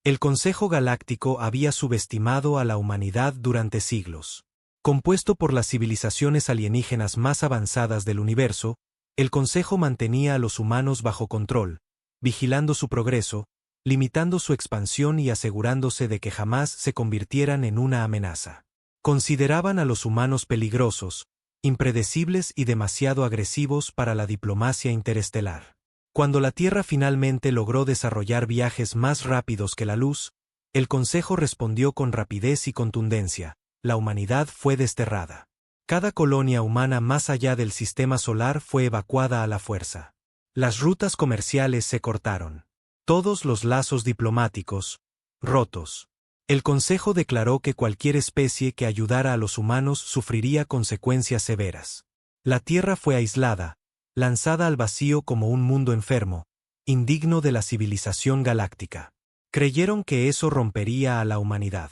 El Consejo Galáctico había subestimado a la humanidad durante siglos. Compuesto por las civilizaciones alienígenas más avanzadas del universo, el Consejo mantenía a los humanos bajo control, vigilando su progreso, limitando su expansión y asegurándose de que jamás se convirtieran en una amenaza. Consideraban a los humanos peligrosos, impredecibles y demasiado agresivos para la diplomacia interestelar. Cuando la Tierra finalmente logró desarrollar viajes más rápidos que la luz, el Consejo respondió con rapidez y contundencia: la humanidad fue desterrada. Cada colonia humana más allá del sistema solar fue evacuada a la fuerza. Las rutas comerciales se cortaron. Todos los lazos diplomáticos, rotos. El Consejo declaró que cualquier especie que ayudara a los humanos sufriría consecuencias severas. La Tierra fue aislada, lanzada al vacío como un mundo enfermo, indigno de la civilización galáctica. Creyeron que eso rompería a la humanidad.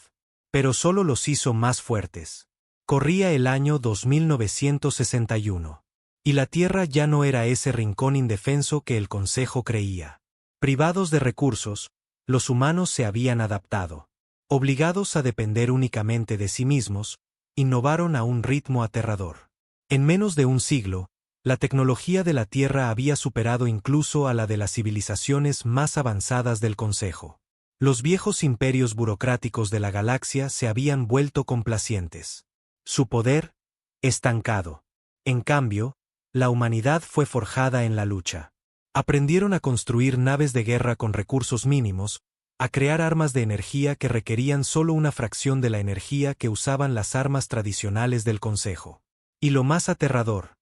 Pero solo los hizo más fuertes. Corría el año 2961. Y la Tierra ya no era ese rincón indefenso que el Consejo creía. Privados de recursos, los humanos se habían adaptado. Obligados a depender únicamente de sí mismos, innovaron a un ritmo aterrador. En menos de un siglo, la tecnología de la Tierra había superado incluso a la de las civilizaciones más avanzadas del Consejo. Los viejos imperios burocráticos de la galaxia se habían vuelto complacientes. Su poder, estancado. En cambio, la humanidad fue forjada en la lucha. Aprendieron a construir naves de guerra con recursos mínimos, a crear armas de energía que requerían solo una fracción de la energía que usaban las armas tradicionales del Consejo. Y lo más aterrador,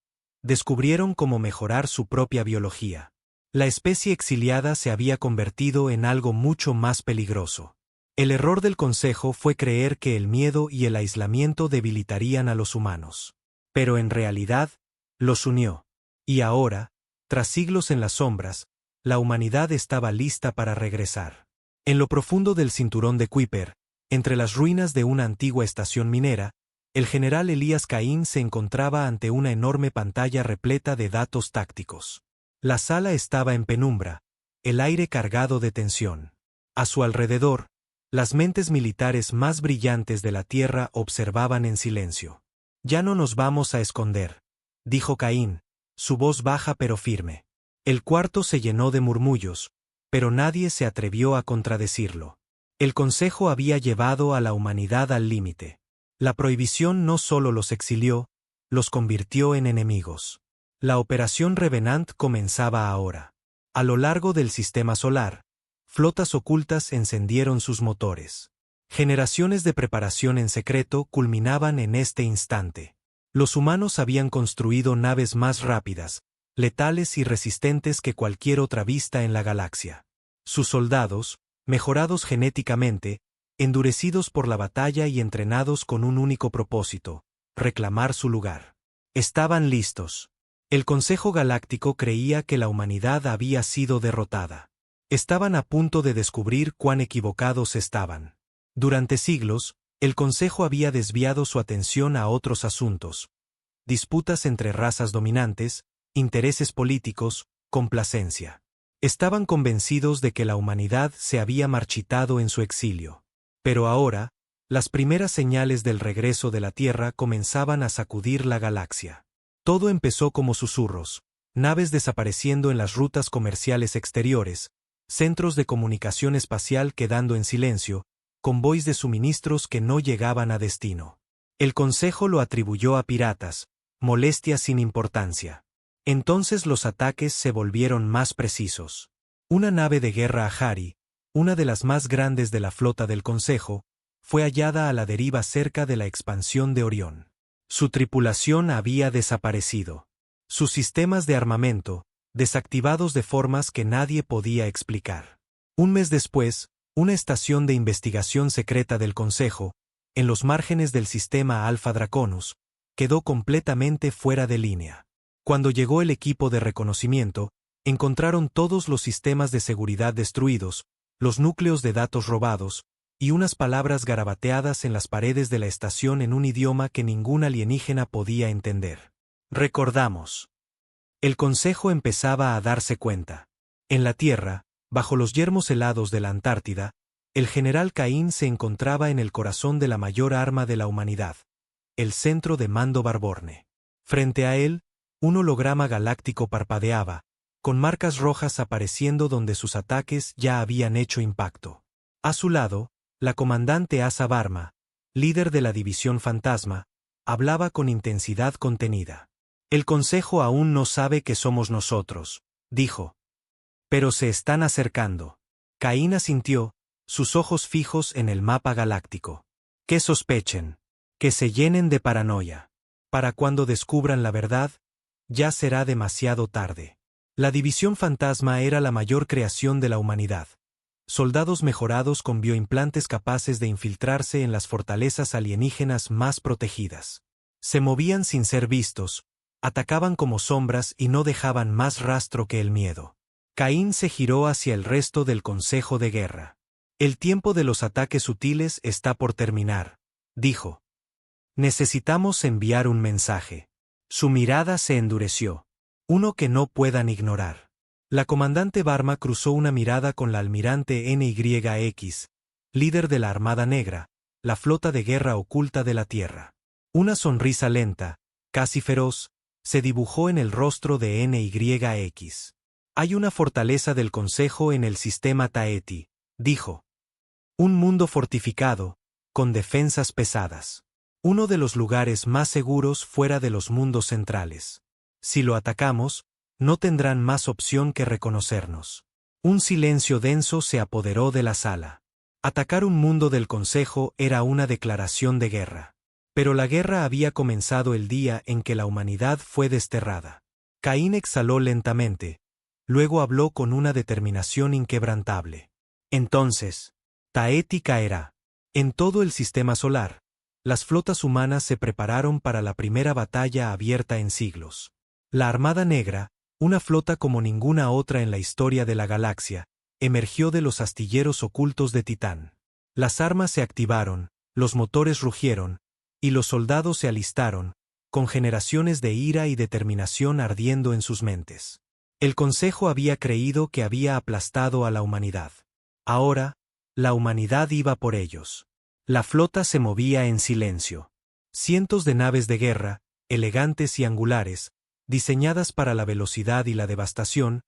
descubrieron cómo mejorar su propia biología. La especie exiliada se había convertido en algo mucho más peligroso. El error del Consejo fue creer que el miedo y el aislamiento debilitarían a los humanos. Pero en realidad, los unió. Y ahora, tras siglos en las sombras, la humanidad estaba lista para regresar. En lo profundo del cinturón de Kuiper, entre las ruinas de una antigua estación minera, el general Elías Caín se encontraba ante una enorme pantalla repleta de datos tácticos. La sala estaba en penumbra, el aire cargado de tensión. A su alrededor, las mentes militares más brillantes de la Tierra observaban en silencio. «Ya no nos vamos a esconder», dijo Caín, su voz baja pero firme. El cuarto se llenó de murmullos, pero nadie se atrevió a contradecirlo. El Consejo había llevado a la humanidad al límite. La prohibición no solo los exilió, los convirtió en enemigos. La Operación Revenant comenzaba ahora. A lo largo del sistema solar, flotas ocultas encendieron sus motores. Generaciones de preparación en secreto culminaban en este instante. Los humanos habían construido naves más rápidas, letales y resistentes que cualquier otra vista en la galaxia. Sus soldados, mejorados genéticamente, endurecidos por la batalla y entrenados con un único propósito: reclamar su lugar. Estaban listos. El Consejo Galáctico creía que la humanidad había sido derrotada. Estaban a punto de descubrir cuán equivocados estaban. Durante siglos, el Consejo había desviado su atención a otros asuntos: disputas entre razas dominantes, intereses políticos, complacencia. Estaban convencidos de que la humanidad se había marchitado en su exilio. Pero ahora, las primeras señales del regreso de la Tierra comenzaban a sacudir la galaxia. Todo empezó como susurros: naves desapareciendo en las rutas comerciales exteriores, centros de comunicación espacial quedando en silencio, convoys de suministros que no llegaban a destino. El Consejo lo atribuyó a piratas, molestias sin importancia. Entonces los ataques se volvieron más precisos. Una nave de guerra Ahari, una de las más grandes de la flota del Consejo, fue hallada a la deriva cerca de la expansión de Orión. Su tripulación había desaparecido. Sus sistemas de armamento, desactivados de formas que nadie podía explicar. Un mes después, una estación de investigación secreta del Consejo, en los márgenes del sistema Alpha Draconus, quedó completamente fuera de línea. Cuando llegó el equipo de reconocimiento, encontraron todos los sistemas de seguridad destruidos, los núcleos de datos robados, y unas palabras garabateadas en las paredes de la estación en un idioma que ningún alienígena podía entender. Recordamos. El Consejo empezaba a darse cuenta. En la Tierra, bajo los yermos helados de la Antártida, El general Caín se encontraba en el corazón de la mayor arma de la humanidad, el centro de mando Barborne. Frente a él, un holograma galáctico parpadeaba, con marcas rojas apareciendo donde sus ataques ya habían hecho impacto. A su lado, la comandante Asa Varma, líder de la División Fantasma, hablaba con intensidad contenida. El Consejo aún no sabe que somos nosotros, dijo. Pero se están acercando. Caín asintió, sus ojos fijos en el mapa galáctico. Que sospechen. Que se llenen de paranoia. Para cuando descubran la verdad, ya será demasiado tarde. La División Fantasma era la mayor creación de la humanidad. Soldados mejorados con bioimplantes capaces de infiltrarse en las fortalezas alienígenas más protegidas. Se movían sin ser vistos, atacaban como sombras y no dejaban más rastro que el miedo. Caín se giró hacia el resto del Consejo de Guerra. El tiempo de los ataques sutiles está por terminar, dijo. Necesitamos enviar un mensaje. Su mirada se endureció. Uno que no puedan ignorar. La comandante Varma cruzó una mirada con la almirante NYX, líder de la Armada Negra, la flota de guerra oculta de la Tierra. Una sonrisa lenta, casi feroz, se dibujó en el rostro de NYX. Hay una fortaleza del Consejo en el sistema Taeti, dijo. Un mundo fortificado, con defensas pesadas. Uno de los lugares más seguros fuera de los mundos centrales. Si lo atacamos, no tendrán más opción que reconocernos. Un silencio denso se apoderó de la sala. Atacar un mundo del Consejo era una declaración de guerra. Pero la guerra había comenzado el día en que la humanidad fue desterrada. Caín exhaló lentamente, luego habló con una determinación inquebrantable. Entonces, Taeti caerá. En todo el sistema solar, las flotas humanas se prepararon para la primera batalla abierta en siglos. La Armada Negra, una flota como ninguna otra en la historia de la galaxia, emergió de los astilleros ocultos de Titán. Las armas se activaron, los motores rugieron, y los soldados se alistaron, con generaciones de ira y determinación ardiendo en sus mentes. El Consejo había creído que había aplastado a la humanidad. Ahora, la humanidad iba por ellos. La flota se movía en silencio. Cientos de naves de guerra, elegantes y angulares, diseñadas para la velocidad y la devastación,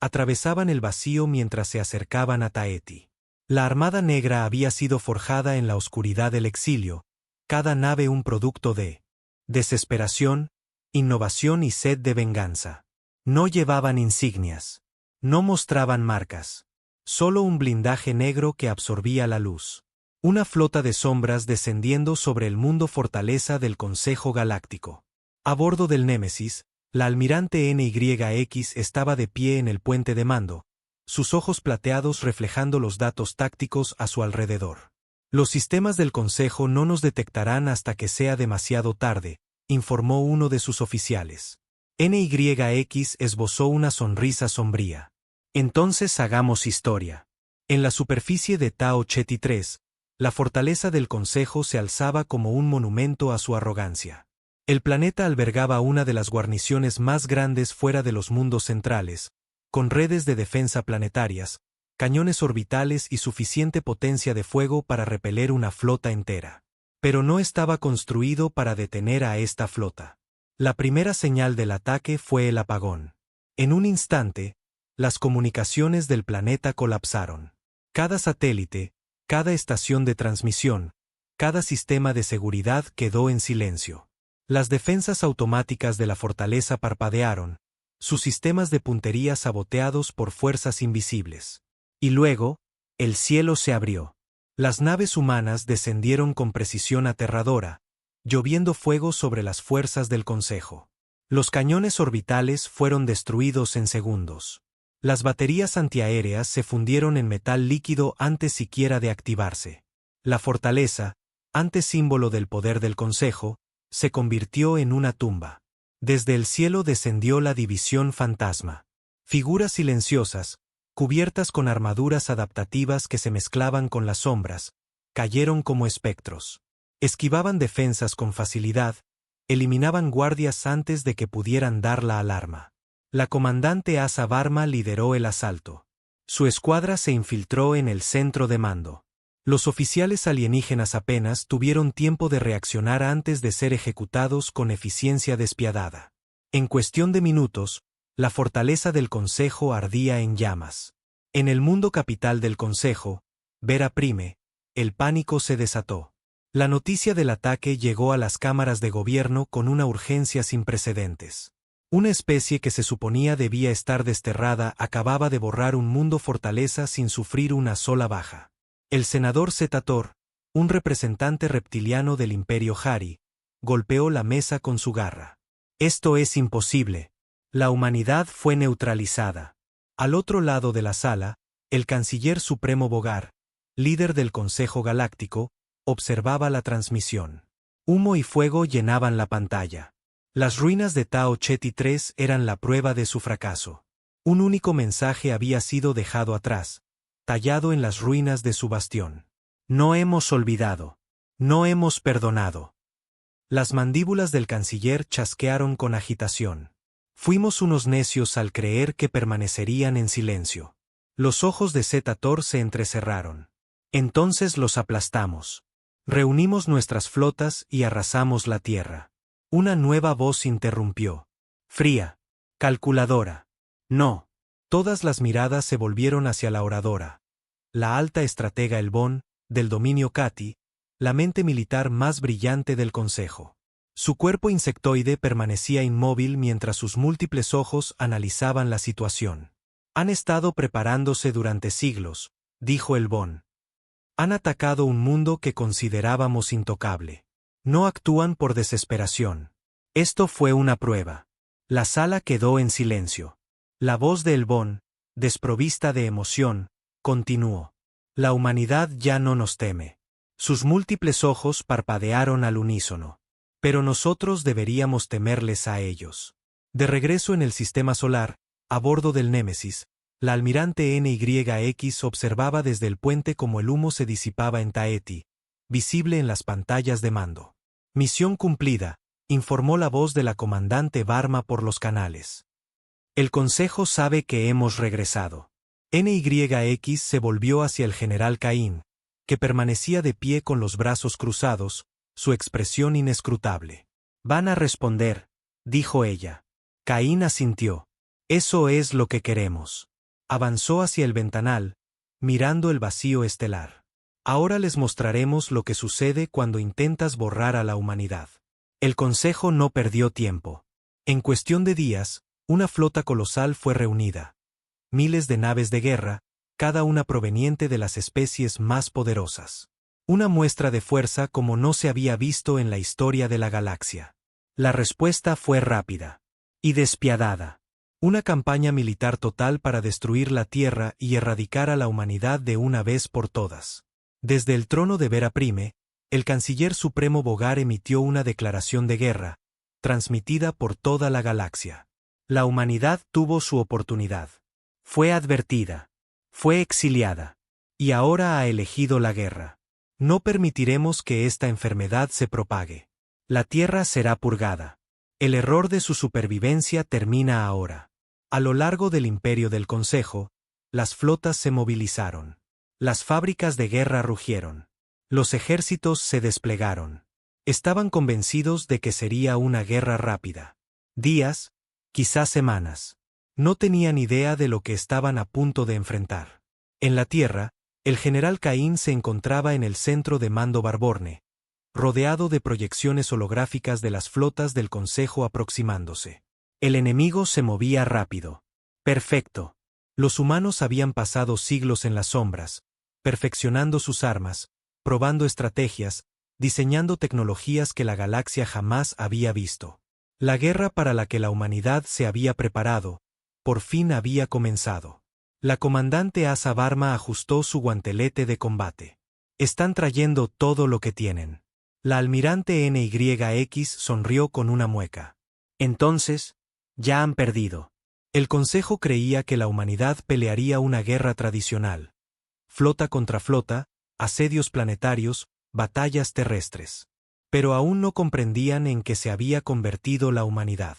atravesaban el vacío mientras se acercaban a Taeti. La Armada Negra había sido forjada en la oscuridad del exilio, cada nave un producto de desesperación, innovación y sed de venganza. No llevaban insignias. No mostraban marcas. Solo un blindaje negro que absorbía la luz. Una flota de sombras descendiendo sobre el mundo fortaleza del Consejo Galáctico. A bordo del Némesis, la almirante NYX estaba de pie en el puente de mando, sus ojos plateados reflejando los datos tácticos a su alrededor. Los sistemas del Consejo no nos detectarán hasta que sea demasiado tarde, informó uno de sus oficiales. NYX esbozó una sonrisa sombría. Entonces hagamos historia. En la superficie de Tao Cheti 3, la fortaleza del Consejo se alzaba como un monumento a su arrogancia. El planeta albergaba una de las guarniciones más grandes fuera de los mundos centrales, con redes de defensa planetarias, cañones orbitales y suficiente potencia de fuego para repeler una flota entera. Pero no estaba construido para detener a esta flota. La primera señal del ataque fue el apagón. En un instante, las comunicaciones del planeta colapsaron. Cada satélite, cada estación de transmisión, cada sistema de seguridad quedó en silencio. Las defensas automáticas de la fortaleza parpadearon, sus sistemas de puntería saboteados por fuerzas invisibles. Y luego, el cielo se abrió. Las naves humanas descendieron con precisión aterradora, lloviendo fuego sobre las fuerzas del Consejo. Los cañones orbitales fueron destruidos en segundos. Las baterías antiaéreas se fundieron en metal líquido antes siquiera de activarse. La fortaleza, antes símbolo del poder del Consejo, se convirtió en una tumba. Desde el cielo descendió la División Fantasma. Figuras silenciosas, cubiertas con armaduras adaptativas que se mezclaban con las sombras, cayeron como espectros. Esquivaban defensas con facilidad, eliminaban guardias antes de que pudieran dar la alarma. La comandante Asa Varma lideró el asalto. Su escuadra se infiltró en el centro de mando. Los oficiales alienígenas apenas tuvieron tiempo de reaccionar antes de ser ejecutados con eficiencia despiadada. En cuestión de minutos, la fortaleza del Consejo ardía en llamas. En el mundo capital del Consejo, Vera Prime, el pánico se desató. La noticia del ataque llegó a las cámaras de gobierno con una urgencia sin precedentes. Una especie que se suponía debía estar desterrada acababa de borrar un mundo fortaleza sin sufrir una sola baja. El senador Zetator, un representante reptiliano del Imperio Hari, golpeó la mesa con su garra. Esto es imposible. La humanidad fue neutralizada. Al otro lado de la sala, el canciller supremo Bogar, líder del Consejo Galáctico, observaba la transmisión. Humo y fuego llenaban la pantalla. Las ruinas de Tao Cheti III eran la prueba de su fracaso. Un único mensaje había sido dejado atrás, tallado en las ruinas de su bastión. No hemos olvidado. No hemos perdonado. Las mandíbulas del canciller chasquearon con agitación. Fuimos unos necios al creer que permanecerían en silencio. Los ojos de Zetator se entrecerraron. Entonces los aplastamos. Reunimos nuestras flotas y arrasamos la tierra. Una nueva voz interrumpió. Fría. Calculadora. No. Todas las miradas se volvieron hacia la oradora. La alta estratega Elbón, del dominio Cati, la mente militar más brillante del Consejo. Su cuerpo insectoide permanecía inmóvil mientras sus múltiples ojos analizaban la situación. Han estado preparándose durante siglos, dijo Elbón. Han atacado un mundo que considerábamos intocable. No actúan por desesperación. Esto fue una prueba. La sala quedó en silencio. La voz de Elbón, desprovista de emoción, continuó. La humanidad ya no nos teme. Sus múltiples ojos parpadearon al unísono. Pero nosotros deberíamos temerles a ellos. De regreso en el sistema solar, a bordo del Némesis, la almirante NYX observaba desde el puente cómo el humo se disipaba en Taeti, visible en las pantallas de mando. Misión cumplida, informó la voz de la comandante Varma por los canales. El Consejo sabe que hemos regresado. NYX se volvió hacia el general Caín, que permanecía de pie con los brazos cruzados, su expresión inescrutable. Van a responder, dijo ella. Caín asintió. Eso es lo que queremos. Avanzó hacia el ventanal, mirando el vacío estelar. Ahora les mostraremos lo que sucede cuando intentas borrar a la humanidad. El Consejo no perdió tiempo. En cuestión de días, una flota colosal fue reunida. Miles de naves de guerra, cada una proveniente de las especies más poderosas. Una muestra de fuerza como no se había visto en la historia de la galaxia. La respuesta fue rápida y despiadada. Una campaña militar total para destruir la Tierra y erradicar a la humanidad de una vez por todas. Desde el trono de Vera Prime, el canciller supremo Bogar emitió una declaración de guerra, transmitida por toda la galaxia. La humanidad tuvo su oportunidad. Fue advertida. Fue exiliada. Y ahora ha elegido la guerra. No permitiremos que esta enfermedad se propague. La Tierra será purgada. El error de su supervivencia termina ahora. A lo largo del imperio del Consejo, las flotas se movilizaron. Las fábricas de guerra rugieron. Los ejércitos se desplegaron. Estaban convencidos de que sería una guerra rápida. Días, quizás semanas. No tenían idea de lo que estaban a punto de enfrentar. En la Tierra, el general Caín se encontraba en el centro de mando Barborne, rodeado de proyecciones holográficas de las flotas del Consejo aproximándose. El enemigo se movía rápido. Perfecto. Los humanos habían pasado siglos en las sombras, perfeccionando sus armas, probando estrategias, diseñando tecnologías que la galaxia jamás había visto. La guerra para la que la humanidad se había preparado, por fin había comenzado. La comandante Asa Varma ajustó su guantelete de combate. Están trayendo todo lo que tienen. La almirante NYX sonrió con una mueca. Entonces, ya han perdido. El Consejo creía que la humanidad pelearía una guerra tradicional. Flota contra flota, asedios planetarios, batallas terrestres. Pero aún no comprendían en qué se había convertido la humanidad.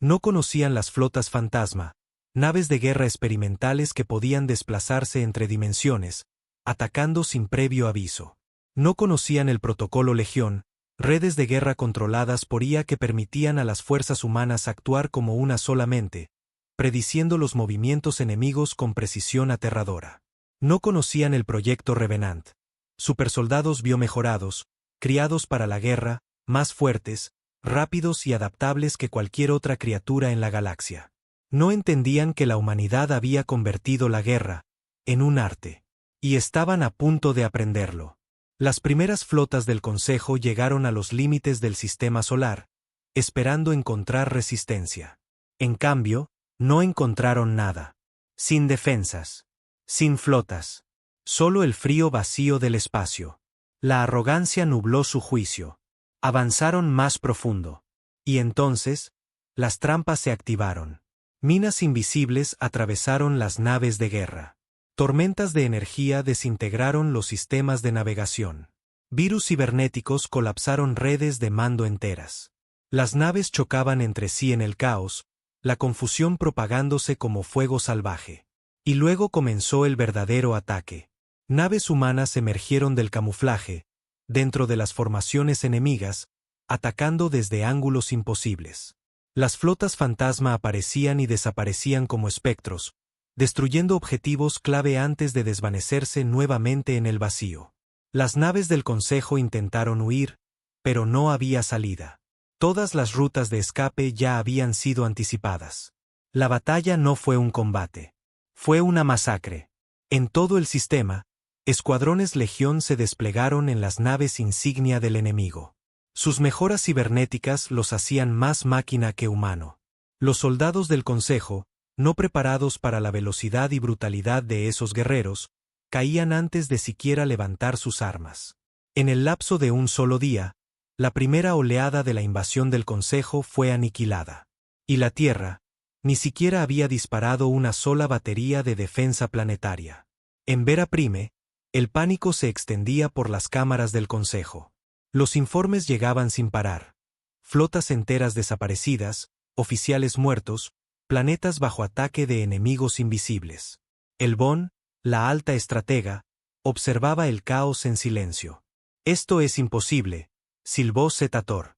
No conocían las flotas fantasma, naves de guerra experimentales que podían desplazarse entre dimensiones, atacando sin previo aviso. No conocían el protocolo Legión, redes de guerra controladas por IA que permitían a las fuerzas humanas actuar como una sola mente, prediciendo los movimientos enemigos con precisión aterradora. No conocían el proyecto Revenant. Supersoldados biomejorados, criados para la guerra, más fuertes, rápidos y adaptables que cualquier otra criatura en la galaxia. No entendían que la humanidad había convertido la guerra en un arte, y estaban a punto de aprenderlo. Las primeras flotas del Consejo llegaron a los límites del sistema solar, esperando encontrar resistencia. En cambio, no encontraron nada. Sin defensas. Sin flotas. Solo el frío vacío del espacio. La arrogancia nubló su juicio. Avanzaron más profundo. Y entonces, las trampas se activaron. Minas invisibles atravesaron las naves de guerra. Tormentas de energía desintegraron los sistemas de navegación. Virus cibernéticos colapsaron redes de mando enteras. Las naves chocaban entre sí en el caos, la confusión propagándose como fuego salvaje. Y luego comenzó el verdadero ataque. Naves humanas emergieron del camuflaje, dentro de las formaciones enemigas, atacando desde ángulos imposibles. Las flotas fantasma aparecían y desaparecían como espectros, destruyendo objetivos clave antes de desvanecerse nuevamente en el vacío. Las naves del Consejo intentaron huir, pero no había salida. Todas las rutas de escape ya habían sido anticipadas. La batalla no fue un combate. Fue una masacre. En todo el sistema, escuadrones Legión se desplegaron en las naves insignia del enemigo. Sus mejoras cibernéticas los hacían más máquina que humano. Los soldados del Consejo, no preparados para la velocidad y brutalidad de esos guerreros, caían antes de siquiera levantar sus armas. En el lapso de un solo día, la primera oleada de la invasión del Consejo fue aniquilada. Y la Tierra, ni siquiera había disparado una sola batería de defensa planetaria. En Vera Prime, el pánico se extendía por las cámaras del Consejo. Los informes llegaban sin parar. Flotas enteras desaparecidas, oficiales muertos, planetas bajo ataque de enemigos invisibles. El Bon, la alta estratega, observaba el caos en silencio. «Esto es imposible», silbó Zetator.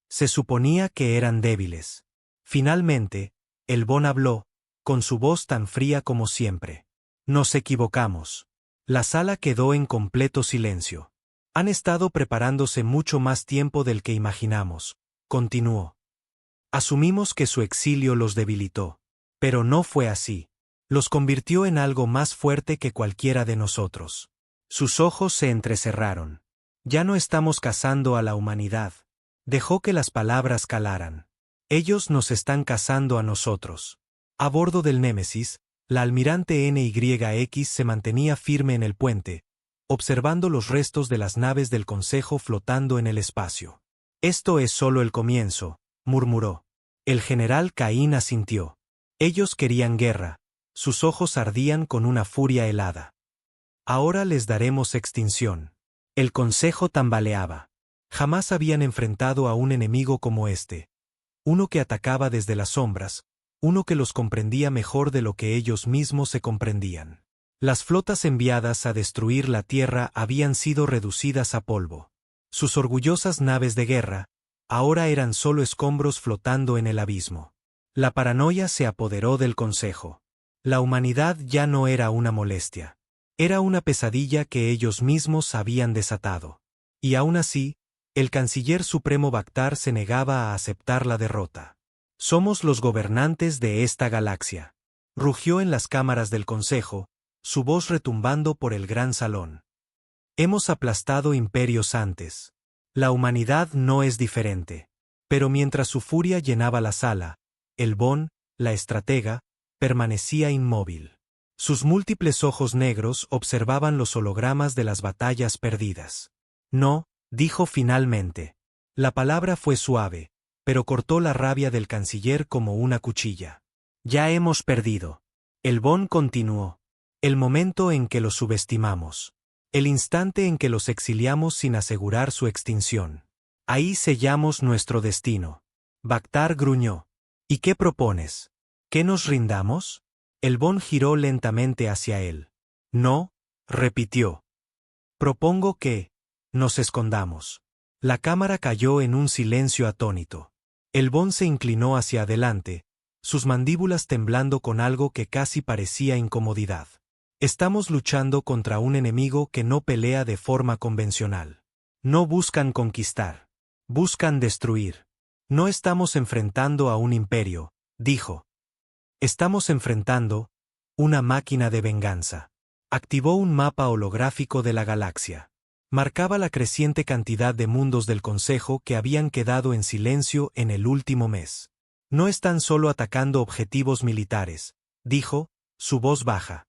Se suponía que eran débiles. Finalmente, el Bon habló, con su voz tan fría como siempre. «Nos equivocamos». La sala quedó en completo silencio. «Han estado preparándose mucho más tiempo del que imaginamos», continuó. «Asumimos que su exilio los debilitó. Pero no fue así. Los convirtió en algo más fuerte que cualquiera de nosotros». Sus ojos se entrecerraron. «Ya no estamos cazando a la humanidad». Dejó que las palabras calaran. «Ellos nos están cazando a nosotros». A bordo del Némesis, la almirante NYX se mantenía firme en el puente, observando los restos de las naves del Consejo flotando en el espacio. «Esto es solo el comienzo», murmuró. El general Caín asintió. Ellos querían guerra. Sus ojos ardían con una furia helada. «Ahora les daremos extinción». El Consejo tambaleaba. Jamás habían enfrentado a un enemigo como este. Uno que atacaba desde las sombras, uno que los comprendía mejor de lo que ellos mismos se comprendían. Las flotas enviadas a destruir la Tierra habían sido reducidas a polvo. Sus orgullosas naves de guerra, ahora eran solo escombros flotando en el abismo. La paranoia se apoderó del Consejo. La humanidad ya no era una molestia. Era una pesadilla que ellos mismos habían desatado. Y aún así, el canciller supremo Bactar se negaba a aceptar la derrota. «Somos los gobernantes de esta galaxia», rugió en las cámaras del Consejo, su voz retumbando por el gran salón. «Hemos aplastado imperios antes. La humanidad no es diferente». Pero mientras su furia llenaba la sala, el Bon, la estratega, permanecía inmóvil. Sus múltiples ojos negros observaban los hologramas de las batallas perdidas. «No», dijo finalmente. La palabra fue suave, pero cortó la rabia del canciller como una cuchilla. «Ya hemos perdido». El Bon continuó. «El momento en que los subestimamos. El instante en que los exiliamos sin asegurar su extinción. Ahí sellamos nuestro destino». Bactar gruñó. «¿Y qué propones? ¿Que nos rindamos?» El Bon giró lentamente hacia él. «No», repitió. Propongo que nos escondamos. La cámara cayó en un silencio atónito. El Bond se inclinó hacia adelante, sus mandíbulas temblando con algo que casi parecía incomodidad. Estamos luchando contra un enemigo que no pelea de forma convencional. No buscan conquistar. Buscan destruir. No estamos enfrentando a un imperio, dijo. Estamos enfrentando una máquina de venganza. Activó un mapa holográfico de la galaxia. Marcaba la creciente cantidad de mundos del Consejo que habían quedado en silencio en el último mes. No están solo atacando objetivos militares, dijo, su voz baja.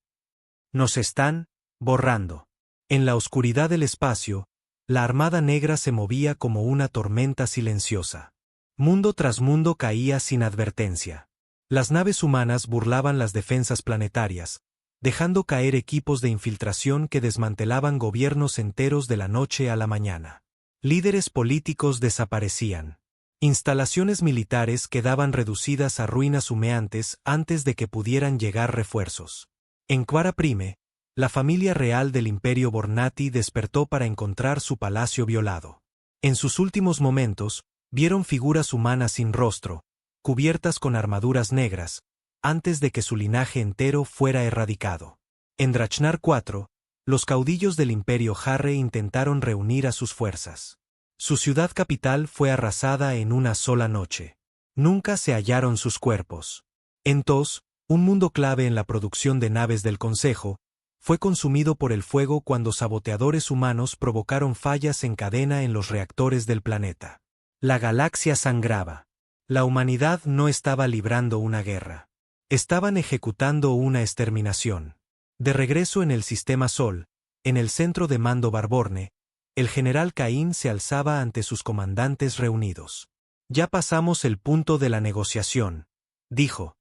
Nos están borrando. En la oscuridad del espacio, la Armada Negra se movía como una tormenta silenciosa. Mundo tras mundo caía sin advertencia. Las naves humanas burlaban las defensas planetarias, dejando caer equipos de infiltración que desmantelaban gobiernos enteros de la noche a la mañana. Líderes políticos desaparecían. Instalaciones militares quedaban reducidas a ruinas humeantes antes de que pudieran llegar refuerzos. En Quara Prime, la familia real del Imperio Bornati despertó para encontrar su palacio violado. En sus últimos momentos, vieron figuras humanas sin rostro, cubiertas con armaduras negras, antes de que su linaje entero fuera erradicado. En Drachnar IV, los caudillos del Imperio Harre intentaron reunir a sus fuerzas. Su ciudad capital fue arrasada en una sola noche. Nunca se hallaron sus cuerpos. En Tos, un mundo clave en la producción de naves del Consejo, fue consumido por el fuego cuando saboteadores humanos provocaron fallas en cadena en los reactores del planeta. La galaxia sangraba. La humanidad no estaba librando una guerra. Estaban ejecutando una exterminación. De regreso en el Sistema Sol, en el centro de mando Barborne, el general Caín se alzaba ante sus comandantes reunidos. Ya pasamos el punto de la negociación, dijo.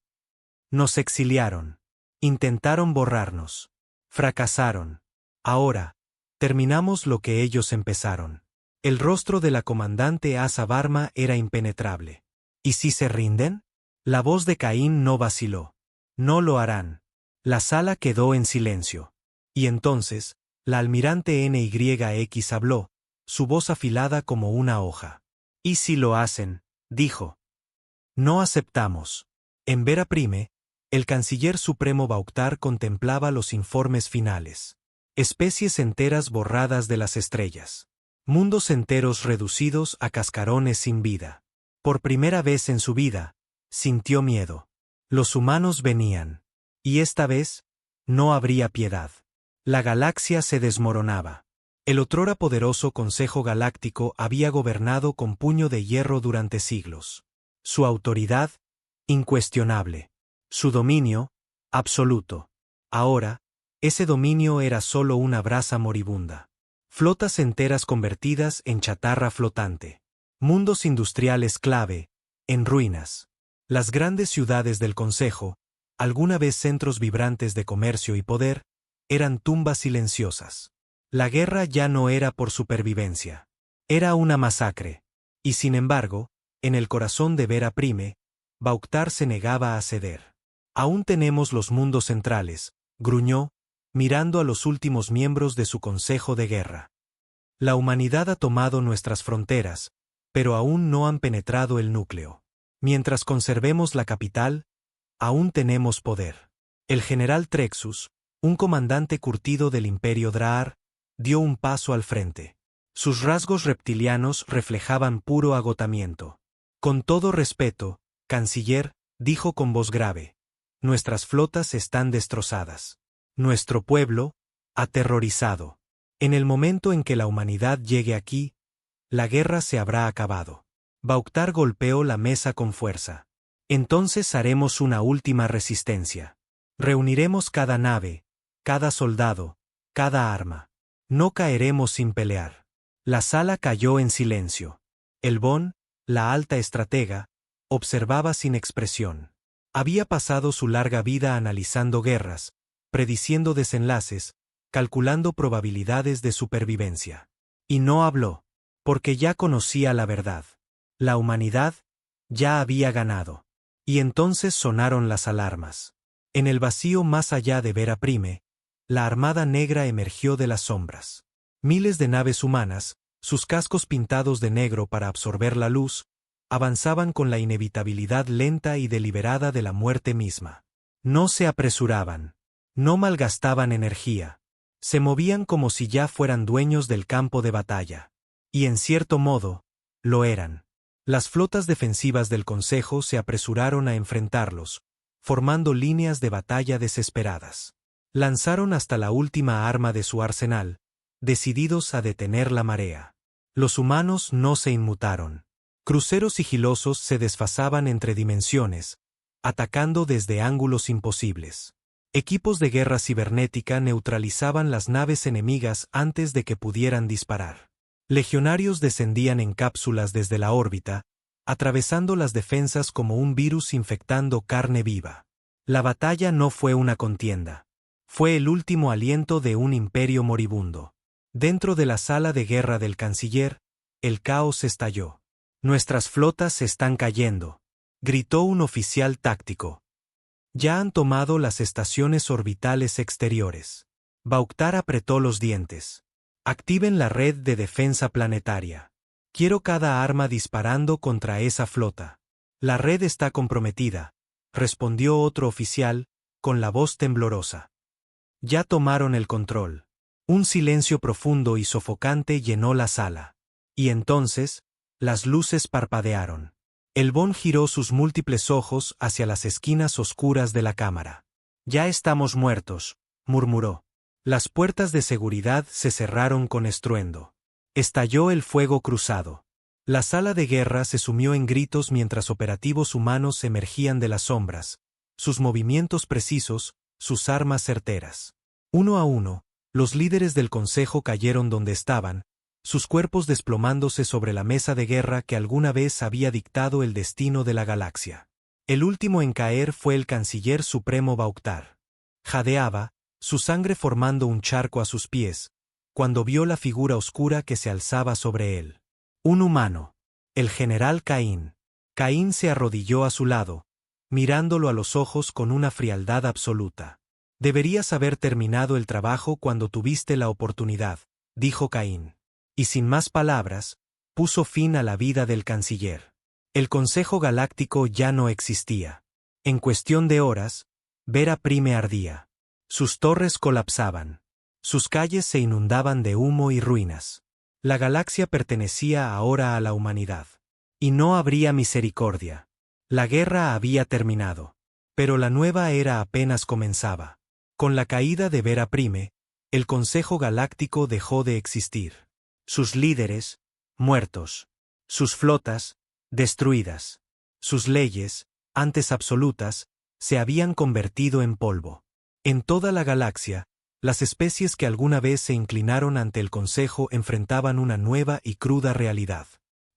Nos exiliaron. Intentaron borrarnos. Fracasaron. Ahora, terminamos lo que ellos empezaron. El rostro de la comandante Asa Varma era impenetrable. ¿Y si se rinden? La voz de Caín no vaciló. No lo harán. La sala quedó en silencio. Y entonces, la almirante NYX habló, su voz afilada como una hoja. ¿Y si lo hacen? Dijo. No aceptamos. En Vera Prime, el canciller supremo Bauktar contemplaba los informes finales. Especies enteras borradas de las estrellas. Mundos enteros reducidos a cascarones sin vida. Por primera vez en su vida, sintió miedo. Los humanos venían. Y esta vez, no habría piedad. La galaxia se desmoronaba. El otrora poderoso Consejo Galáctico había gobernado con puño de hierro durante siglos. Su autoridad, incuestionable. Su dominio, absoluto. Ahora, ese dominio era solo una brasa moribunda. Flotas enteras convertidas en chatarra flotante. Mundos industriales clave, en ruinas. Las grandes ciudades del Consejo, alguna vez centros vibrantes de comercio y poder, eran tumbas silenciosas. La guerra ya no era por supervivencia. Era una masacre. Y sin embargo, en el corazón de Vera Prime, Bauktar se negaba a ceder. Aún tenemos los mundos centrales, gruñó, mirando a los últimos miembros de su Consejo de Guerra. La humanidad ha tomado nuestras fronteras, pero aún no han penetrado el núcleo. Mientras conservemos la capital, aún tenemos poder. El general Trexus, un comandante curtido del Imperio Draar, dio un paso al frente. Sus rasgos reptilianos reflejaban puro agotamiento. Con todo respeto, canciller, dijo con voz grave, nuestras flotas están destrozadas. Nuestro pueblo, aterrorizado. En el momento en que la humanidad llegue aquí, la guerra se habrá acabado. Bauktar golpeó la mesa con fuerza. Entonces haremos una última resistencia. Reuniremos cada nave, cada soldado, cada arma. No caeremos sin pelear. La sala cayó en silencio. El Bon, la alta estratega, observaba sin expresión. Había pasado su larga vida analizando guerras, prediciendo desenlaces, calculando probabilidades de supervivencia. Y no habló, porque ya conocía la verdad. La humanidad ya había ganado. Y entonces sonaron las alarmas. En el vacío más allá de Vera Prime, la Armada Negra emergió de las sombras. Miles de naves humanas, sus cascos pintados de negro para absorber la luz, avanzaban con la inevitabilidad lenta y deliberada de la muerte misma. No se apresuraban. No malgastaban energía. Se movían como si ya fueran dueños del campo de batalla. Y en cierto modo, lo eran. Las flotas defensivas del Consejo se apresuraron a enfrentarlos, formando líneas de batalla desesperadas. Lanzaron hasta la última arma de su arsenal, decididos a detener la marea. Los humanos no se inmutaron. Cruceros sigilosos se desfasaban entre dimensiones, atacando desde ángulos imposibles. Equipos de guerra cibernética neutralizaban las naves enemigas antes de que pudieran disparar. Legionarios descendían en cápsulas desde la órbita, atravesando las defensas como un virus infectando carne viva. La batalla no fue una contienda. Fue el último aliento de un imperio moribundo. Dentro de la sala de guerra del canciller, el caos estalló. «Nuestras flotas están cayendo», gritó un oficial táctico. «Ya han tomado las estaciones orbitales exteriores». Bauktar apretó los dientes. «Activen la red de defensa planetaria. Quiero cada arma disparando contra esa flota». «La red está comprometida», respondió otro oficial, con la voz temblorosa. Ya tomaron el control. Un silencio profundo y sofocante llenó la sala. Y entonces, las luces parpadearon. El Bond giró sus múltiples ojos hacia las esquinas oscuras de la cámara. «Ya estamos muertos», murmuró. Las puertas de seguridad se cerraron con estruendo. Estalló el fuego cruzado. La sala de guerra se sumió en gritos mientras operativos humanos emergían de las sombras, sus movimientos precisos, sus armas certeras. Uno a uno, los líderes del Consejo cayeron donde estaban, sus cuerpos desplomándose sobre la mesa de guerra que alguna vez había dictado el destino de la galaxia. El último en caer fue el canciller supremo Bauktar. Jadeaba, su sangre formando un charco a sus pies, cuando vio la figura oscura que se alzaba sobre él. Un humano. El general Caín. Caín se arrodilló a su lado, mirándolo a los ojos con una frialdad absoluta. «Deberías haber terminado el trabajo cuando tuviste la oportunidad», dijo Caín. Y sin más palabras, puso fin a la vida del canciller. El Consejo Galáctico ya no existía. En cuestión de horas, Vera Prime ardía. Sus torres colapsaban. Sus calles se inundaban de humo y ruinas. La galaxia pertenecía ahora a la humanidad. Y no habría misericordia. La guerra había terminado. Pero la nueva era apenas comenzaba. Con la caída de Vera Prime, el Consejo Galáctico dejó de existir. Sus líderes, muertos. Sus flotas, destruidas. Sus leyes, antes absolutas, se habían convertido en polvo. En toda la galaxia, las especies que alguna vez se inclinaron ante el Consejo enfrentaban una nueva y cruda realidad.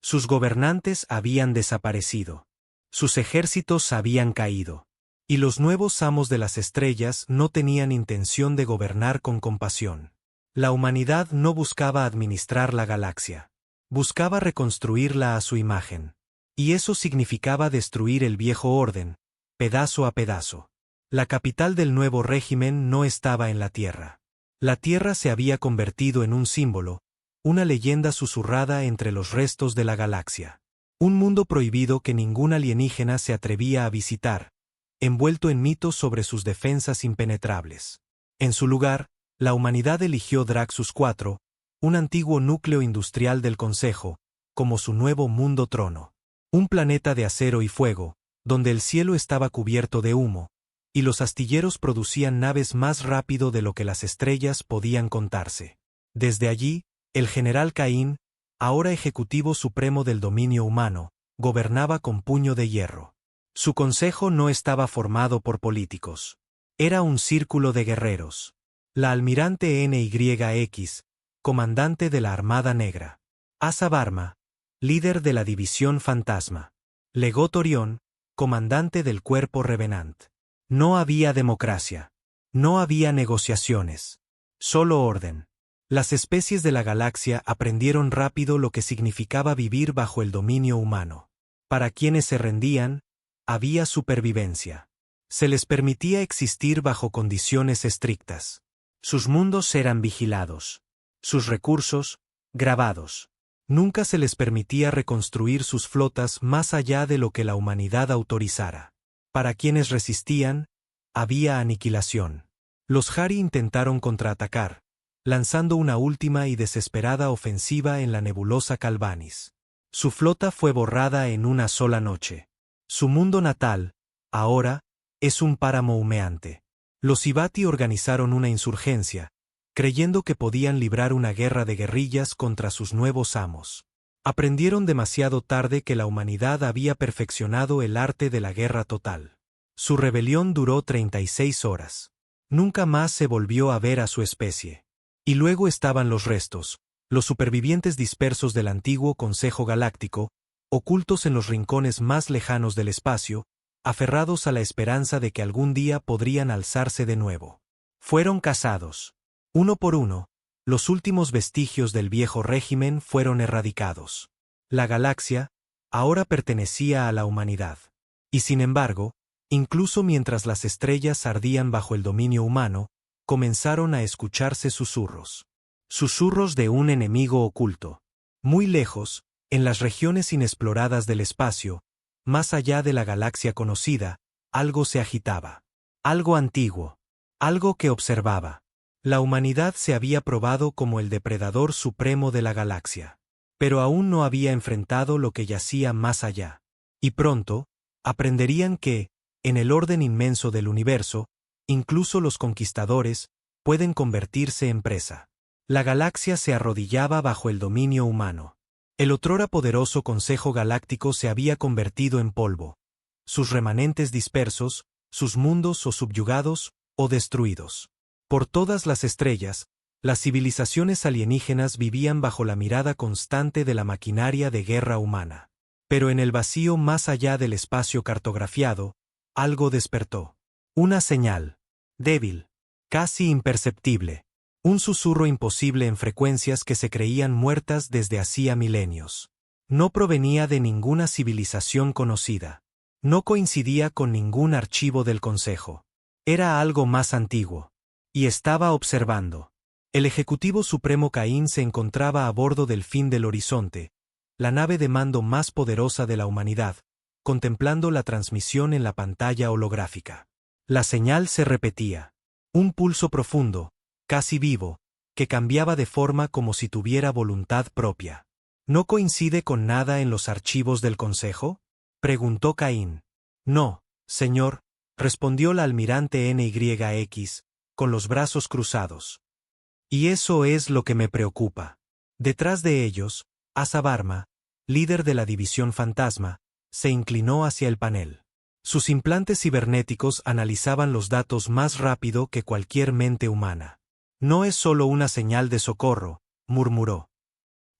Sus gobernantes habían desaparecido. Sus ejércitos habían caído. Y los nuevos amos de las estrellas no tenían intención de gobernar con compasión. La humanidad no buscaba administrar la galaxia. Buscaba reconstruirla a su imagen. Y eso significaba destruir el viejo orden, pedazo a pedazo. La capital del nuevo régimen no estaba en la Tierra. La Tierra se había convertido en un símbolo, una leyenda susurrada entre los restos de la galaxia. Un mundo prohibido que ningún alienígena se atrevía a visitar, envuelto en mitos sobre sus defensas impenetrables. En su lugar, la humanidad eligió Draxus 4, un antiguo núcleo industrial del Consejo, como su nuevo mundo trono. Un planeta de acero y fuego, donde el cielo estaba cubierto de humo, y los astilleros producían naves más rápido de lo que las estrellas podían contarse. Desde allí, el general Caín, ahora ejecutivo supremo del dominio humano, gobernaba con puño de hierro. Su consejo no estaba formado por políticos. Era un círculo de guerreros. La almirante NYX, comandante de la Armada Negra. Asa Varma, líder de la División Fantasma. Legot Orión, comandante del Cuerpo Revenant. No había democracia. No había negociaciones. Solo orden. Las especies de la galaxia aprendieron rápido lo que significaba vivir bajo el dominio humano. Para quienes se rendían, había supervivencia. Se les permitía existir bajo condiciones estrictas. Sus mundos eran vigilados. Sus recursos, grabados. Nunca se les permitía reconstruir sus flotas más allá de lo que la humanidad autorizara. Para quienes resistían, había aniquilación. Los Hari intentaron contraatacar, lanzando una última y desesperada ofensiva en la nebulosa Calvanis. Su flota fue borrada en una sola noche. Su mundo natal, ahora, es un páramo humeante. Los Ibati organizaron una insurgencia, creyendo que podían librar una guerra de guerrillas contra sus nuevos amos. Aprendieron demasiado tarde que la humanidad había perfeccionado el arte de la guerra total. Su rebelión duró 36 horas. Nunca más se volvió a ver a su especie. Y luego estaban los restos, los supervivientes dispersos del antiguo Consejo Galáctico, ocultos en los rincones más lejanos del espacio, aferrados a la esperanza de que algún día podrían alzarse de nuevo. Fueron cazados. Uno por uno, los últimos vestigios del viejo régimen fueron erradicados. La galaxia, ahora pertenecía a la humanidad. Y sin embargo, incluso mientras las estrellas ardían bajo el dominio humano, comenzaron a escucharse susurros. Susurros de un enemigo oculto. Muy lejos, en las regiones inexploradas del espacio, más allá de la galaxia conocida, algo se agitaba. Algo antiguo. Algo que observaba. La humanidad se había probado como el depredador supremo de la galaxia. Pero aún no había enfrentado lo que yacía más allá. Y pronto, aprenderían que, en el orden inmenso del universo, incluso los conquistadores pueden convertirse en presa. La galaxia se arrodillaba bajo el dominio humano. El otrora poderoso Consejo Galáctico se había convertido en polvo. Sus remanentes dispersos, sus mundos o subyugados o destruidos. Por todas las estrellas, las civilizaciones alienígenas vivían bajo la mirada constante de la maquinaria de guerra humana. Pero en el vacío más allá del espacio cartografiado, algo despertó. Una señal. Débil. Casi imperceptible. Un susurro imposible en frecuencias que se creían muertas desde hacía milenios. No provenía de ninguna civilización conocida. No coincidía con ningún archivo del Consejo. Era algo más antiguo. Y estaba observando. El Ejecutivo Supremo Caín se encontraba a bordo del Fin del Horizonte, la nave de mando más poderosa de la humanidad, contemplando la transmisión en la pantalla holográfica. La señal se repetía. Un pulso profundo, casi vivo, que cambiaba de forma como si tuviera voluntad propia. ¿No coincide con nada en los archivos del Consejo?, preguntó Caín. No, señor, respondió la almirante NYX, con los brazos cruzados. Y eso es lo que me preocupa. Detrás de ellos, Asa Varma, líder de la División Fantasma, se inclinó hacia el panel. Sus implantes cibernéticos analizaban los datos más rápido que cualquier mente humana. No es solo una señal de socorro, murmuró.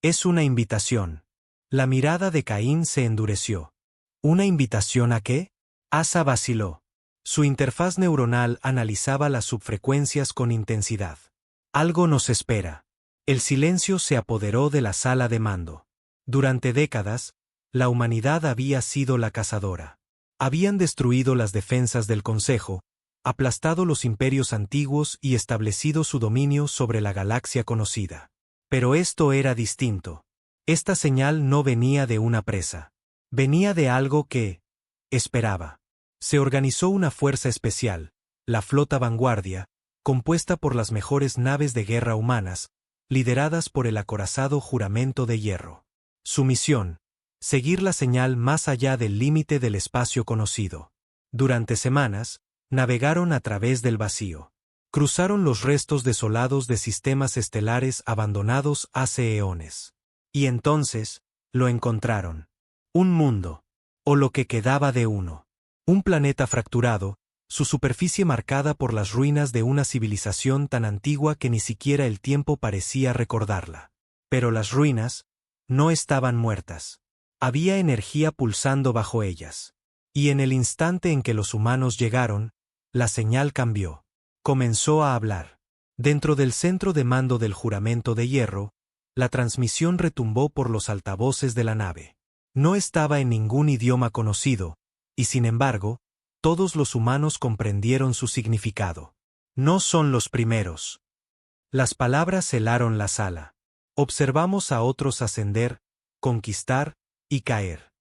Es una invitación. La mirada de Caín se endureció. ¿Una invitación a qué? Asa vaciló. Su interfaz neuronal analizaba las subfrecuencias con intensidad. Algo nos espera. El silencio se apoderó de la sala de mando. Durante décadas, la humanidad había sido la cazadora. Habían destruido las defensas del Consejo, aplastado los imperios antiguos y establecido su dominio sobre la galaxia conocida. Pero esto era distinto. Esta señal no venía de una presa. Venía de algo que esperaba. Se organizó una fuerza especial, la Flota Vanguardia, compuesta por las mejores naves de guerra humanas, lideradas por el acorazado Juramento de Hierro. Su misión: seguir la señal más allá del límite del espacio conocido. Durante semanas, navegaron a través del vacío. Cruzaron los restos desolados de sistemas estelares abandonados hace eones. Y entonces, lo encontraron. Un mundo. O lo que quedaba de uno. Un planeta fracturado, su superficie marcada por las ruinas de una civilización tan antigua que ni siquiera el tiempo parecía recordarla. Pero las ruinas no estaban muertas. Había energía pulsando bajo ellas. Y en el instante en que los humanos llegaron, la señal cambió. Comenzó a hablar. Dentro del centro de mando del Juramento de Hierro, la transmisión retumbó por los altavoces de la nave. No estaba en ningún idioma conocido, y sin embargo, todos los humanos comprendieron su significado. No son los primeros. Las palabras helaron la sala. Observamos a otros ascender, conquistar y caer.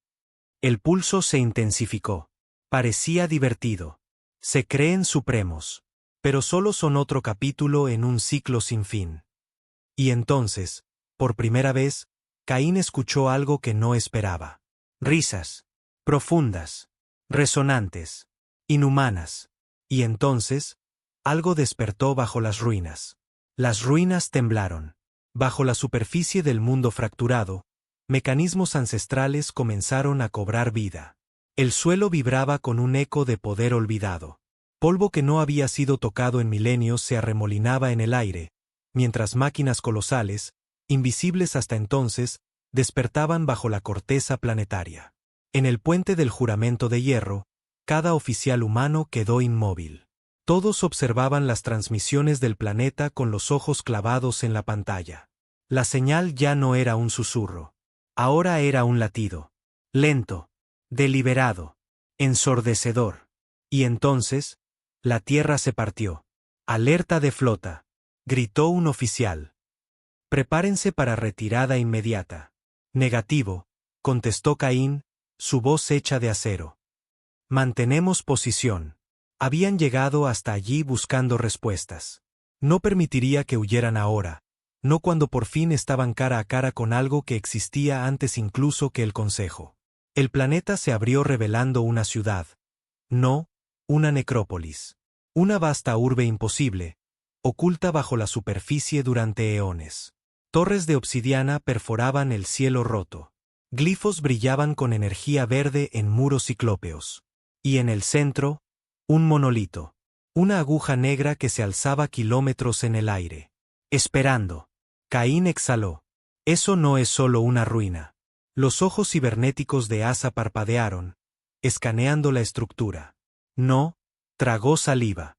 El pulso se intensificó. Parecía divertido. Se creen supremos. Pero solo son otro capítulo en un ciclo sin fin. Y entonces, por primera vez, Caín escuchó algo que no esperaba. Risas. Profundas. Resonantes. Inhumanas. Y entonces, algo despertó bajo las ruinas. Las ruinas temblaron. Bajo la superficie del mundo fracturado, mecanismos ancestrales comenzaron a cobrar vida. El suelo vibraba con un eco de poder olvidado. Polvo que no había sido tocado en milenios se arremolinaba en el aire, mientras máquinas colosales, invisibles hasta entonces, despertaban bajo la corteza planetaria. En el puente del juramento de hierro, cada oficial humano quedó inmóvil. Todos observaban las transmisiones del planeta con los ojos clavados en la pantalla. La señal ya no era un susurro. Ahora era un latido. Lento, deliberado, ensordecedor. Y entonces, la tierra se partió. Alerta de flota, gritó un oficial. Prepárense para retirada inmediata. Negativo, contestó Caín, su voz hecha de acero. Mantenemos posición. Habían llegado hasta allí buscando respuestas. No permitiría que huyeran ahora, no cuando por fin estaban cara a cara con algo que existía antes incluso que el Consejo. El planeta se abrió revelando una ciudad. No, una necrópolis. Una vasta urbe imposible, oculta bajo la superficie durante eones. Torres de obsidiana perforaban el cielo roto. Glifos brillaban con energía verde en muros ciclópeos. Y en el centro, un monolito. Una aguja negra que se alzaba kilómetros en el aire. Esperando. Caín exhaló. Eso no es solo una ruina. Los ojos cibernéticos de Asa parpadearon, escaneando la estructura. No, tragó saliva.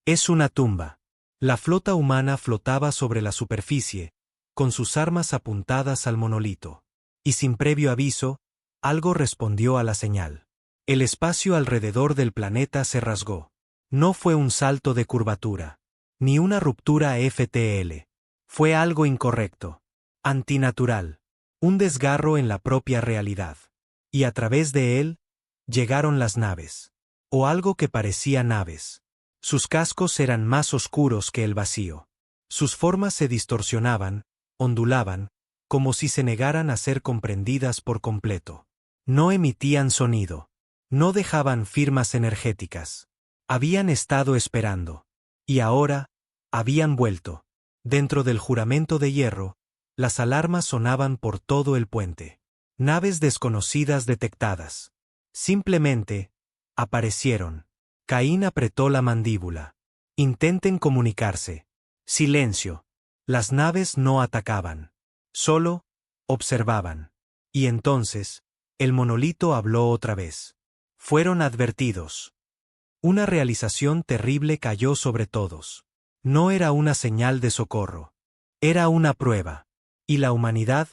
Es una tumba. La flota humana flotaba sobre la superficie, con sus armas apuntadas al monolito. Y sin previo aviso, algo respondió a la señal. El espacio alrededor del planeta se rasgó. No fue un salto de curvatura, ni una ruptura FTL. Fue algo incorrecto, antinatural, un desgarro en la propia realidad. Y a través de él, llegaron las naves. O algo que parecía naves. Sus cascos eran más oscuros que el vacío. Sus formas se distorsionaban, ondulaban, como si se negaran a ser comprendidas por completo. No emitían sonido. No dejaban firmas energéticas. Habían estado esperando. Y ahora, habían vuelto. Dentro del juramento de hierro, las alarmas sonaban por todo el puente. Naves desconocidas detectadas. Simplemente, aparecieron. Caín apretó la mandíbula. Intenten comunicarse. Silencio. Las naves no atacaban. Solo, observaban. Y entonces, el monolito habló otra vez. Fueron advertidos. Una realización terrible cayó sobre todos. No era una señal de socorro. Era una prueba. Y la humanidad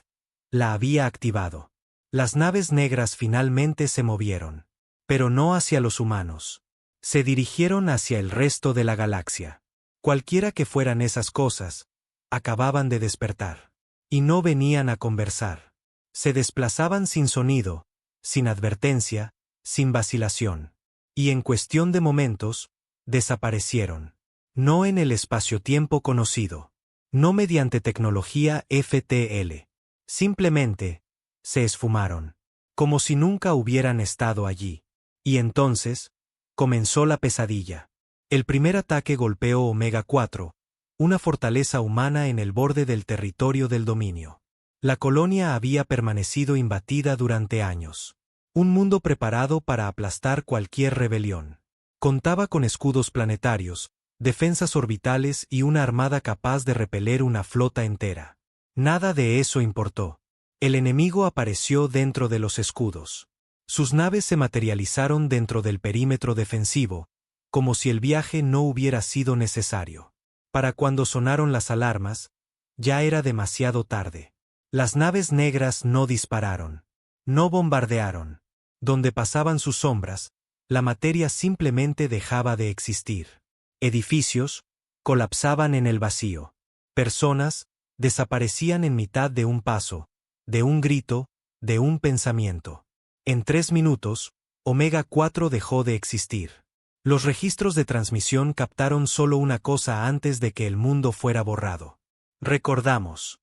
la había activado. Las naves negras finalmente se movieron. Pero no hacia los humanos. Se dirigieron hacia el resto de la galaxia. Cualquiera que fueran esas cosas, acababan de despertar. Y no venían a conversar. Se desplazaban sin sonido, sin advertencia, sin vacilación. Y en cuestión de momentos, desaparecieron. No en el espacio-tiempo conocido. No mediante tecnología FTL. Simplemente, se esfumaron. Como si nunca hubieran estado allí. Y entonces, comenzó la pesadilla. El primer ataque golpeó Omega 4, una fortaleza humana en el borde del territorio del dominio. La colonia había permanecido imbatida durante años. Un mundo preparado para aplastar cualquier rebelión. Contaba con escudos planetarios, defensas orbitales y una armada capaz de repeler una flota entera. Nada de eso importó. El enemigo apareció dentro de los escudos. Sus naves se materializaron dentro del perímetro defensivo, como si el viaje no hubiera sido necesario. Para cuando sonaron las alarmas, ya era demasiado tarde. Las naves negras no dispararon. No bombardearon. Donde pasaban sus sombras, la materia simplemente dejaba de existir. Edificios colapsaban en el vacío. Personas desaparecían en mitad de un paso, de un grito, de un pensamiento. En 3 minutos, Omega 4 dejó de existir. Los registros de transmisión captaron solo una cosa antes de que el mundo fuera borrado. Recordamos.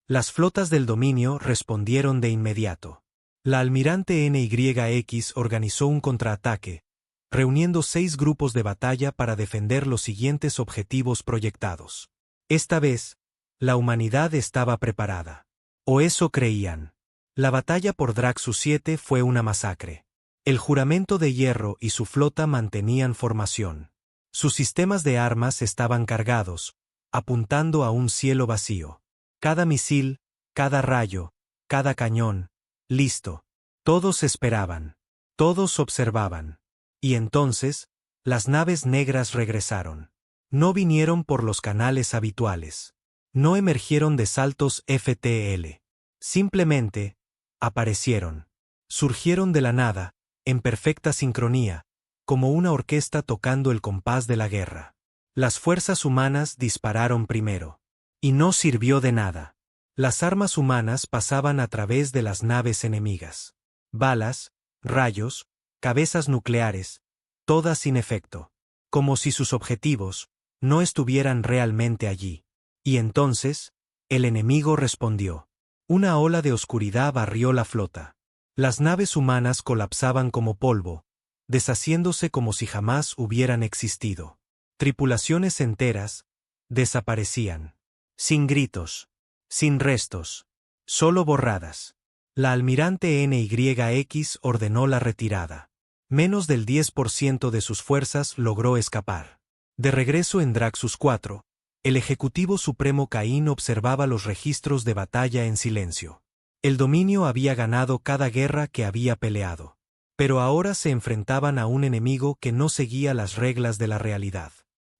Las flotas del dominio respondieron de inmediato. La almirante NYX organizó un contraataque, reuniendo 6 grupos de batalla para defender los siguientes objetivos proyectados. Esta vez, la humanidad estaba preparada. O eso creían. La batalla por Draxus 7 fue una masacre. El juramento de hierro y su flota mantenían formación. Sus sistemas de armas estaban cargados, apuntando a un cielo vacío. Cada misil, cada rayo, cada cañón, listo. Todos esperaban. Todos observaban. Y entonces, las naves negras regresaron. No vinieron por los canales habituales. No emergieron de saltos FTL. Simplemente, aparecieron. Surgieron de la nada, en perfecta sincronía, como una orquesta tocando el compás de la guerra. Las fuerzas humanas dispararon primero. Y no sirvió de nada. Las armas humanas pasaban a través de las naves enemigas. Balas, rayos, cabezas nucleares, todas sin efecto. Como si sus objetivos no estuvieran realmente allí. Y entonces, el enemigo respondió. Una ola de oscuridad barrió la flota. Las naves humanas colapsaban como polvo, deshaciéndose como si jamás hubieran existido. Tripulaciones enteras desaparecían. Sin gritos, sin restos, solo borradas. La almirante NYX ordenó la retirada. Menos del 10% de sus fuerzas logró escapar. De regreso en Draxus 4, el Ejecutivo Supremo Caín observaba los registros de batalla en silencio. El dominio había ganado cada guerra que había peleado. Pero ahora se enfrentaban a un enemigo que no seguía las reglas de la realidad.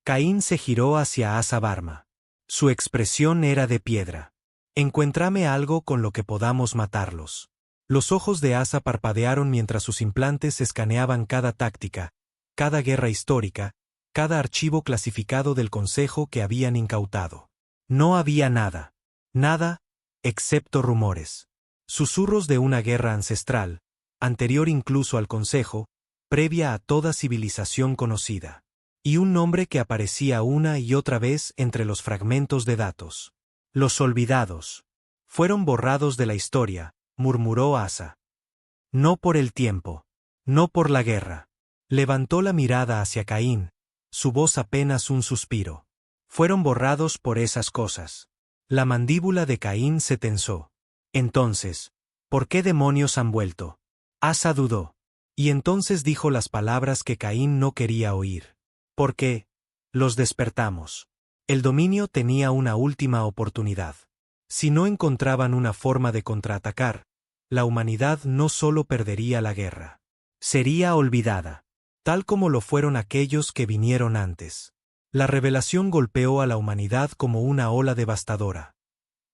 Caín se giró hacia Asa Varma. Su expresión era de piedra. Encuéntrame algo con lo que podamos matarlos. Los ojos de Asa parpadearon mientras sus implantes escaneaban cada táctica, cada guerra histórica, cada archivo clasificado del Consejo que habían incautado. No había nada. Nada, excepto rumores. Susurros de una guerra ancestral, anterior incluso al Consejo, previa a toda civilización conocida. Y un nombre que aparecía una y otra vez entre los fragmentos de datos. Los olvidados. Fueron borrados de la historia, murmuró Asa. No por el tiempo. No por la guerra. Levantó la mirada hacia Caín, su voz apenas un suspiro. Fueron borrados por esas cosas. La mandíbula de Caín se tensó. Entonces, ¿por qué demonios han vuelto? Asa dudó. Y entonces dijo las palabras que Caín no quería oír. ¿Por qué? Los despertamos. El dominio tenía una última oportunidad. Si no encontraban una forma de contraatacar, la humanidad no solo perdería la guerra. Sería olvidada. Tal como lo fueron aquellos que vinieron antes. La revelación golpeó a la humanidad como una ola devastadora.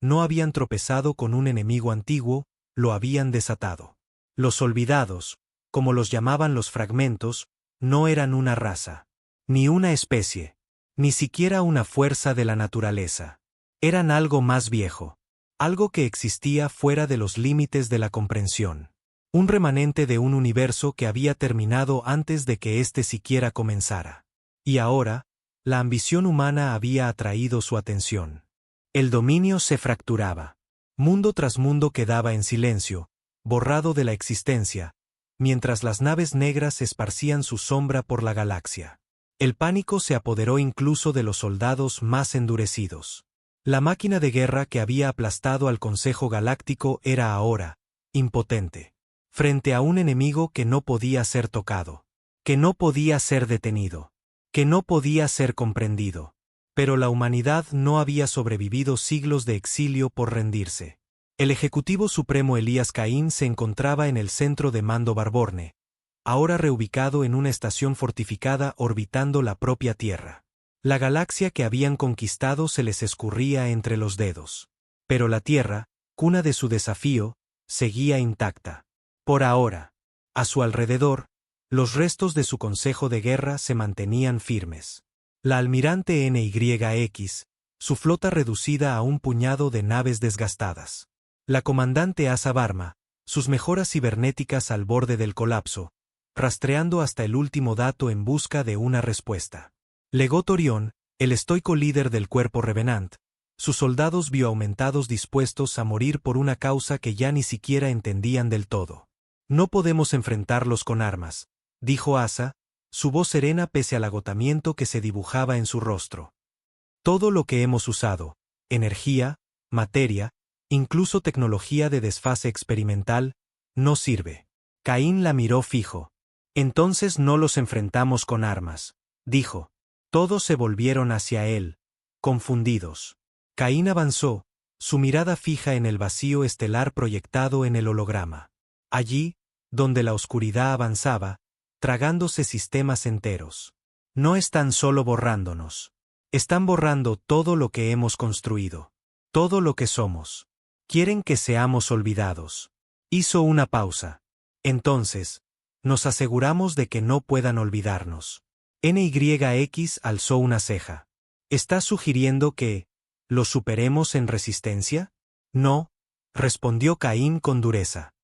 No habían tropezado con un enemigo antiguo, lo habían desatado. Los olvidados, como los llamaban los fragmentos, no eran una raza, ni una especie, ni siquiera una fuerza de la naturaleza. Eran algo más viejo, algo que existía fuera de los límites de la comprensión. Un remanente de un universo que había terminado antes de que éste siquiera comenzara. Y ahora, la ambición humana había atraído su atención. El dominio se fracturaba. Mundo tras mundo quedaba en silencio, borrado de la existencia, mientras las naves negras esparcían su sombra por la galaxia. El pánico se apoderó incluso de los soldados más endurecidos. La máquina de guerra que había aplastado al Consejo Galáctico era ahora, impotente, frente a un enemigo que no podía ser tocado, que no podía ser detenido, que no podía ser comprendido. Pero la humanidad no había sobrevivido siglos de exilio por rendirse. El Ejecutivo Supremo Elías Caín se encontraba en el centro de mando Barborne, ahora reubicado en una estación fortificada orbitando la propia Tierra. La galaxia que habían conquistado se les escurría entre los dedos. Pero la Tierra, cuna de su desafío, seguía intacta. Por ahora, a su alrededor, los restos de su consejo de guerra se mantenían firmes. La almirante NYX, su flota reducida a un puñado de naves desgastadas. La comandante Asa Varma, sus mejoras cibernéticas al borde del colapso, rastreando hasta el último dato en busca de una respuesta. Legot Orión, el estoico líder del cuerpo Revenant, sus soldados bioaumentados dispuestos a morir por una causa que ya ni siquiera entendían del todo. No podemos enfrentarlos con armas, dijo Asa, su voz serena pese al agotamiento que se dibujaba en su rostro. Todo lo que hemos usado, energía, materia, incluso tecnología de desfase experimental, no sirve. Caín la miró fijo. Entonces no los enfrentamos con armas, dijo. Todos se volvieron hacia él, confundidos. Caín avanzó, su mirada fija en el vacío estelar proyectado en el holograma. Allí, donde la oscuridad avanzaba, tragándose sistemas enteros. No están solo borrándonos. Están borrando todo lo que hemos construido. Todo lo que somos. Quieren que seamos olvidados. Hizo una pausa. Entonces, nos aseguramos de que no puedan olvidarnos. NYX alzó una ceja. ¿Estás sugiriendo que lo superemos en resistencia? No, respondió Caín con dureza.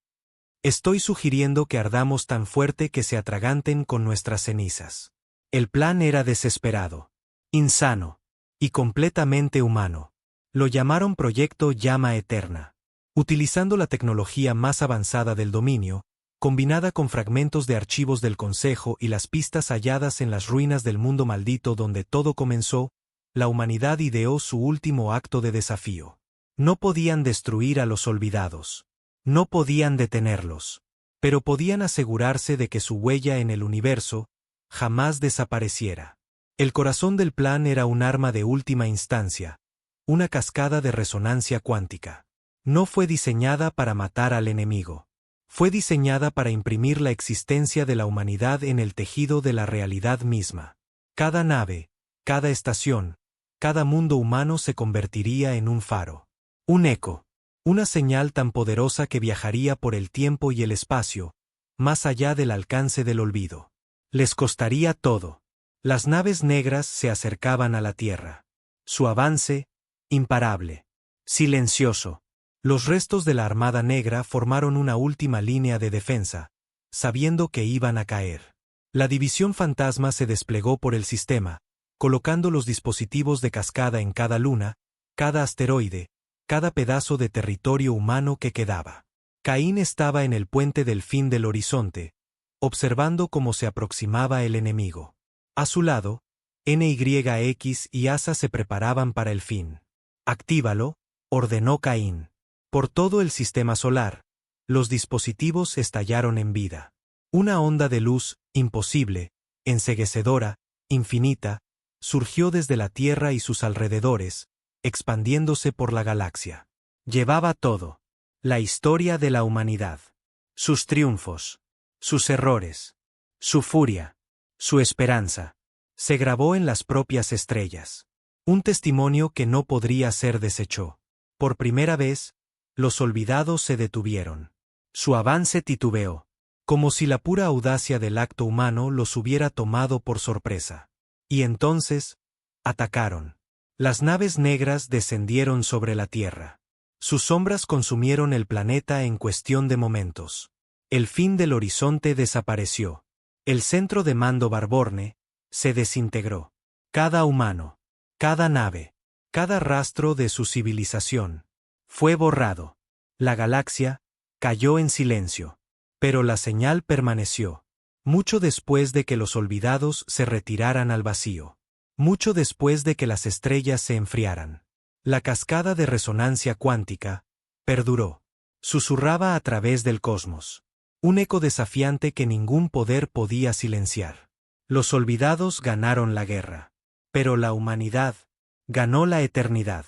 Estoy sugiriendo que ardamos tan fuerte que se atraganten con nuestras cenizas. El plan era desesperado, insano y completamente humano. Lo llamaron Proyecto Llama Eterna. Utilizando la tecnología más avanzada del dominio, combinada con fragmentos de archivos del Consejo y las pistas halladas en las ruinas del mundo maldito donde todo comenzó, la humanidad ideó su último acto de desafío. No podían destruir a los olvidados. No podían detenerlos. Pero podían asegurarse de que su huella en el universo jamás desapareciera. El corazón del plan era un arma de última instancia, una cascada de resonancia cuántica. No fue diseñada para matar al enemigo. Fue diseñada para imprimir la existencia de la humanidad en el tejido de la realidad misma. Cada nave, cada estación, cada mundo humano se convertiría en un faro. Un eco. Una señal tan poderosa que viajaría por el tiempo y el espacio, más allá del alcance del olvido. Les costaría todo. Las naves negras se acercaban a la Tierra. Su avance, imparable. Silencioso. Los restos de la Armada Negra formaron una última línea de defensa, sabiendo que iban a caer. La División Fantasma se desplegó por el sistema, colocando los dispositivos de cascada en cada luna, cada asteroide, cada pedazo de territorio humano que quedaba. Caín estaba en el puente del fin del horizonte, observando cómo se aproximaba el enemigo. A su lado, NYX y Asa se preparaban para el fin. «Actívalo», ordenó Caín. Por todo el sistema solar, los dispositivos estallaron en vida. Una onda de luz, imposible, enceguecedora, infinita, surgió desde la Tierra y sus alrededores, expandiéndose por la galaxia. Llevaba todo. La historia de la humanidad. Sus triunfos. Sus errores. Su furia. Su esperanza. Se grabó en las propias estrellas. Un testimonio que no podría ser deshecho. Por primera vez, los olvidados se detuvieron. Su avance titubeó, como si la pura audacia del acto humano los hubiera tomado por sorpresa. Y entonces, atacaron. Las naves negras descendieron sobre la Tierra. Sus sombras consumieron el planeta en cuestión de momentos. El fin del horizonte desapareció. El centro de mando Barborne se desintegró. Cada humano, cada nave, cada rastro de su civilización fue borrado. La galaxia cayó en silencio. Pero la señal permaneció. Mucho después de que los olvidados se retiraran al vacío. Mucho después de que las estrellas se enfriaran. La cascada de resonancia cuántica perduró. Susurraba a través del cosmos. Un eco desafiante que ningún poder podía silenciar. Los olvidados ganaron la guerra. Pero la humanidad ganó la eternidad.